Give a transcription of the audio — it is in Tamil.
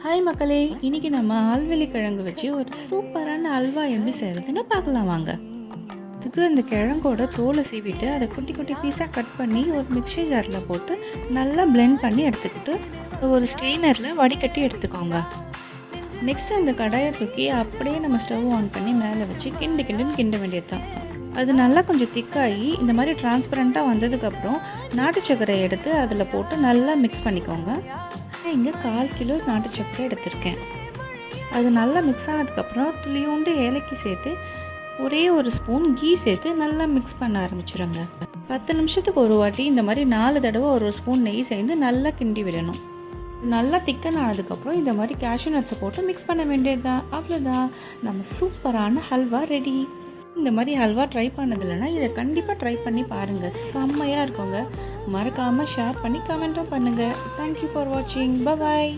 ஹாய் மக்களே, இன்னைக்கு நம்ம ஆல்வெள்ளி கிழங்கு வச்சு ஒரு சூப்பரான அல்வா எப்படி செய்கிறதுன்னு பார்க்கலாம் வாங்க. இதுக்கு இந்த கிழங்கோட தோலை சீவிட்டு அதை குட்டி குட்டி பீஸாக கட் பண்ணி ஒரு மிக்ஸி ஜாரில் போட்டு நல்லா பிளெண்ட் பண்ணி எடுத்துக்கிட்டு ஒரு ஸ்ட்ரெயினரில் வடிகட்டி எடுத்துக்கோங்க. நெக்ஸ்ட் இந்த கடாயை தூக்கி அப்படியே நம்ம ஸ்டவ் ஆன் பண்ணி மேலே வச்சு கிண்டுன்னு கிண்ட வேண்டியது தான். அது நல்லா கொஞ்சம் திக்காகி இந்த மாதிரி டிரான்ஸ்பரண்ட்டாக வந்ததுக்கப்புறம் நாட்டு சர்க்கரை எடுத்து அதில் போட்டு நல்லா மிக்ஸ் பண்ணிக்கோங்க. இங்கே 1/4 கிலோ நாட்டு சர்க்கரை எடுத்திருக்கேன். அது நல்லா மிக்ஸ் ஆனதுக்கப்புறம் துளியோண்டு ஏலக்காய் சேர்த்து ஒரே ஒரு ஸ்பூன் கீ சேர்த்து நல்லா மிக்ஸ் பண்ண ஆரம்பிச்சிடுங்க. 10 நிமிஷத்துக்கு ஒரு வாட்டி இந்த மாதிரி 4 தடவை ஒரு ஸ்பூன் நெய் சேர்ந்து நல்லா கிண்டி விடணும். நல்லா திக்கன் ஆனதுக்கப்புறம் இந்த மாதிரி கேஷ்யூ நட்ஸை போட்டு மிக்ஸ் பண்ண வேண்டியது தான். அவ்வளோதான், நம்ம சூப்பரான ஹல்வா ரெடி. இந்த மாதிரி ஹல்வா ட்ரை பண்ணது இல்லைன்னா இதை கண்டிப்பாக ட்ரை பண்ணி பாருங்கள், செம்மையாக இருக்குங்க. மறக்காமல் ஷேர் பண்ணி கமெண்ட்டும் பண்ணுங்கள். தேங்க்யூ ஃபார் வாட்சிங். பாய்.